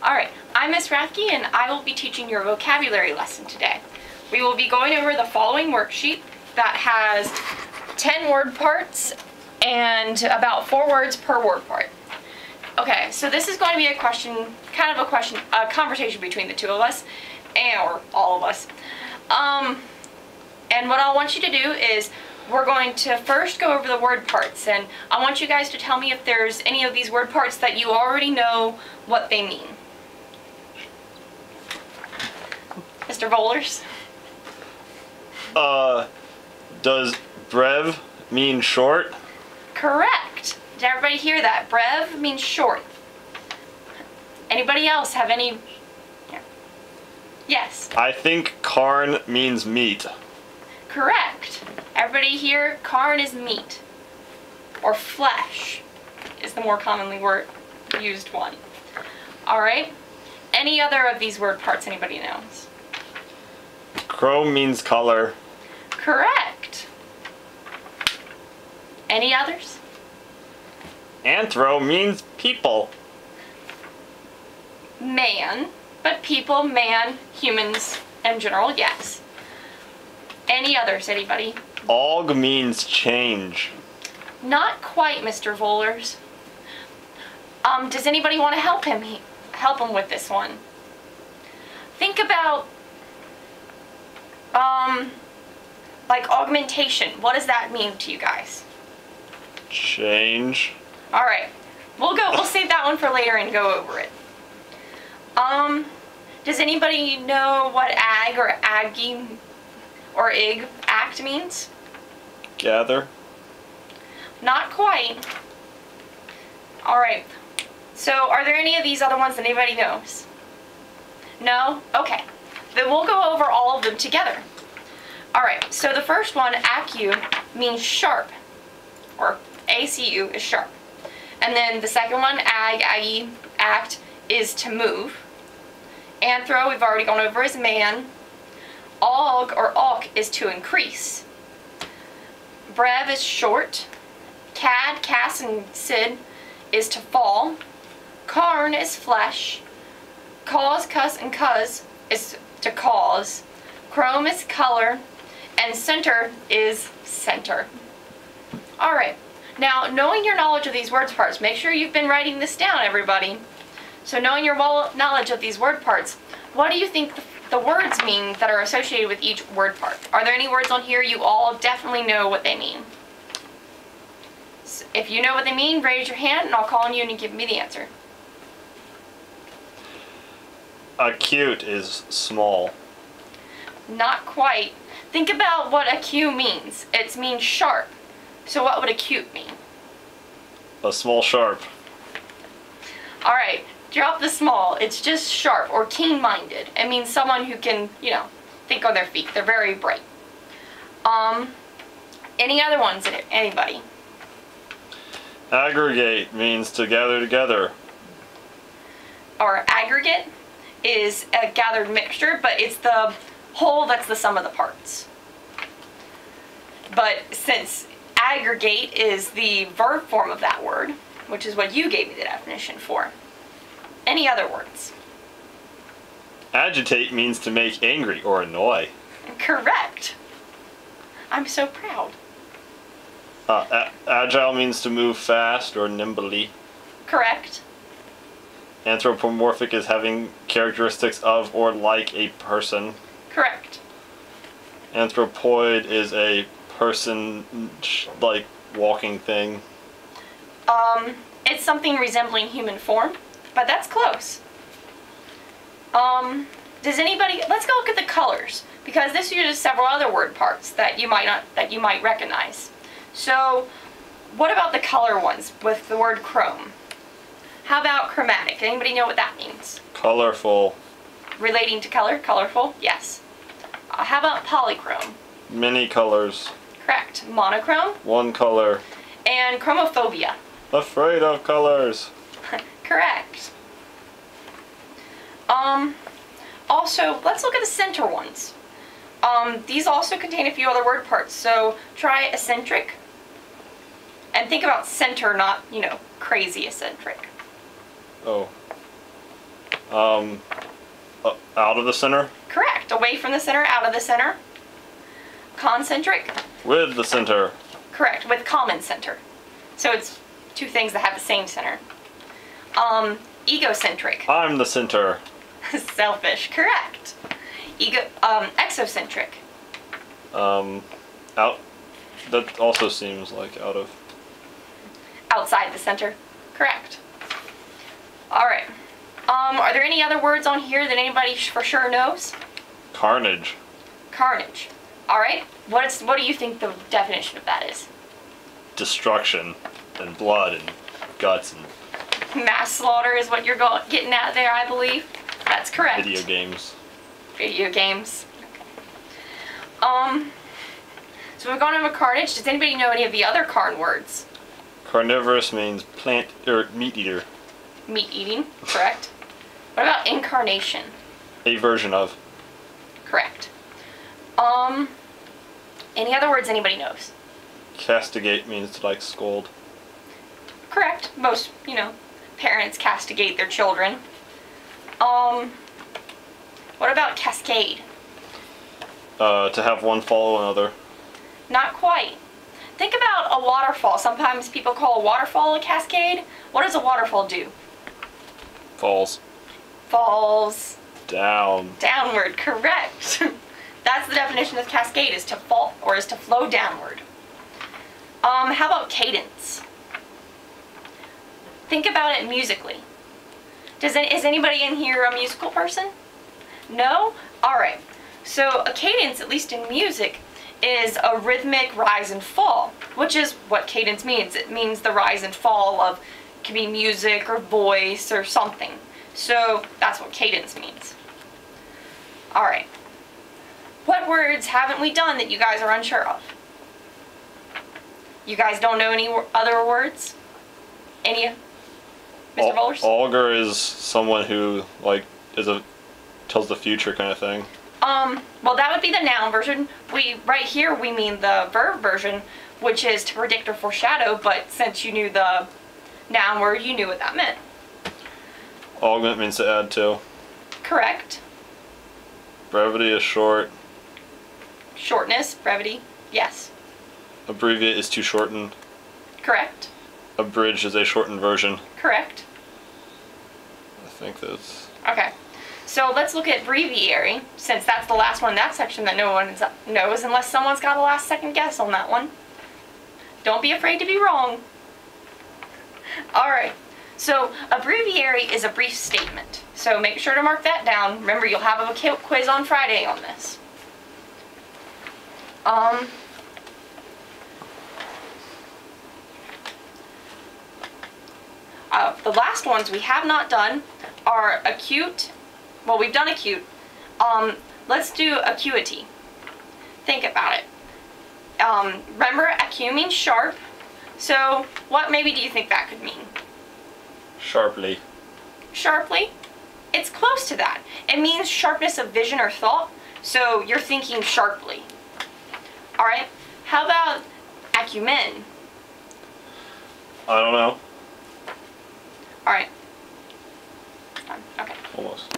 Alright, I'm Miss Rathke and I will be teaching your vocabulary lesson today. We will be going over the following worksheet that has 10 word parts and about 4 words per word part. Okay, so this is going to be a conversation between the two of us, or all of us. And what I want you to do is we're going to first go over the word parts, and I want you guys to tell me if there's any of these word parts that you already know what they mean. Mr. Vollers? Does brev mean short? Correct. Did everybody hear that? Brev means short. Anybody else have any? Yeah. Yes. I think carn means meat. Correct. Everybody here, carn is meat. Or flesh is the more commonly used one. Alright. Any other of these word parts anybody knows? Chrome means color. Correct. Any others? Anthro means people. Man, but people, man, humans in general, yes. Any others, anybody? Aug means change. Not quite, Mr. Vollers. Does anybody want to help him with this one? Think about, like augmentation. What does that mean to you guys? Change. Alright, we'll save that one for later and go over it. Does anybody know what ag or aggie or ig act means? Gather. Not quite. Alright, so are there any of these other ones that anybody knows? No? Okay. Then we'll go over all of them together. Alright, so the first one, acu, means sharp, or ACU is sharp. And then the second one, ag, aggie, act, is to move. Anthro, we've already gone over, is man. Aug, or alk, is to increase. Brev is short. Cad, cas, and sid is to fall. Carn is flesh. Cause, cuss, and cuz is to cause. Chrome is color. And center is center. Alright, now knowing your knowledge of these word parts, make sure you've been writing this down, everybody. So knowing your knowledge of these word parts, what do you think the words mean that are associated with each word part? Are there any words on here you all definitely know what they mean? So if you know what they mean, raise your hand and I'll call on you and you give me the answer. Acute is small. Not quite. Think about what acute means. It means sharp. So what would acute mean? A small sharp. Alright, drop the small. It's just sharp or keen-minded. It means someone who can, think on their feet. They're very bright. Any other ones? Anybody? Aggregate means to gather together. Or aggregate is a gathered mixture, but it's the whole that's the sum of the parts. But since aggregate is the verb form of that word, which is what you gave me the definition for. Any other words? Agitate means to make angry or annoy. Correct. I'm so proud. Agile means to move fast or nimbly. Correct. Anthropomorphic is having characteristics of or like a person. Correct. Anthropoid is a person-like walking thing. It's something resembling human form, but that's close. Does anybody, let's go look at the colors, because this uses several other word parts that you might recognize. So, what about the color ones with the word chrome? How about chromatic? Anybody know what that means? Colorful. Relating to color? Colorful? Yes. How about polychrome? Many colors. Correct. Monochrome? One color. And chromophobia? Afraid of colors. Correct. Also, let's look at the center ones. These also contain a few other word parts, so try eccentric. And think about center, not, crazy eccentric. Oh. Out of the center. Correct. Away from the center, out of the center. Concentric. With the center. Correct. With common center. So it's two things that have the same center. Egocentric. I'm the center. Selfish. Correct. Exocentric. Out. That also seems like out of. Outside the center. Correct. All right. Are there any other words on here that anybody for sure knows? Carnage. Carnage. All right. What do you think the definition of that is? Destruction and blood and guts and Mass slaughter is what you're getting at there, I believe. That's correct. video games. Video games. Okay. So we've gone over carnage. Does anybody know any of the other carn words? Carnivorous means plant or meat eater. Meat eating. Correct. What about incarnation? A version of. Correct. Any other words anybody knows? Castigate means to like scold. Correct. Most, parents castigate their children. What about cascade? To have one follow another. Not quite. Think about a waterfall. Sometimes people call a waterfall a cascade. What does a waterfall do? Falls. Falls Down. downward. Correct. That's the definition of cascade, is to fall or is to flow downward. How about cadence? Think about it musically. Is anybody in here a musical person? No? Alright. So a cadence, at least in music, is a rhythmic rise and fall, which is what cadence means. It means the rise and fall of, it could be music or voice or something. So that's what cadence means. Alright. What words haven't we done that you guys are unsure of? You guys don't know any other words? Any? Mr. Bowlers? Augur is someone who tells the future kind of thing. Well, that would be the noun version. Right here we mean the verb version, which is to predict or foreshadow, but since you knew the noun word, you knew what that meant. Augment means to add to. Correct. Brevity is short. Shortness, brevity, yes. Abbreviate is to shorten. Correct. Abridged is a shortened version. Correct. I think that's... Okay. So let's look at breviary, since that's the last one in that section that no one knows, unless someone's got a last second guess on that one. Don't be afraid to be wrong. Alright, so a breviary is a brief statement. So make sure to mark that down. Remember, you'll have a quiz on Friday on this. The last ones we have not done are acute. Well, we've done acute. Let's do acuity. Think about it. Remember, acu means sharp. So, what maybe do you think that could mean? Sharply. Sharply? It's close to that. It means sharpness of vision or thought. So, you're thinking sharply. Alright? How about acumen? I don't know. Alright. Okay. Almost.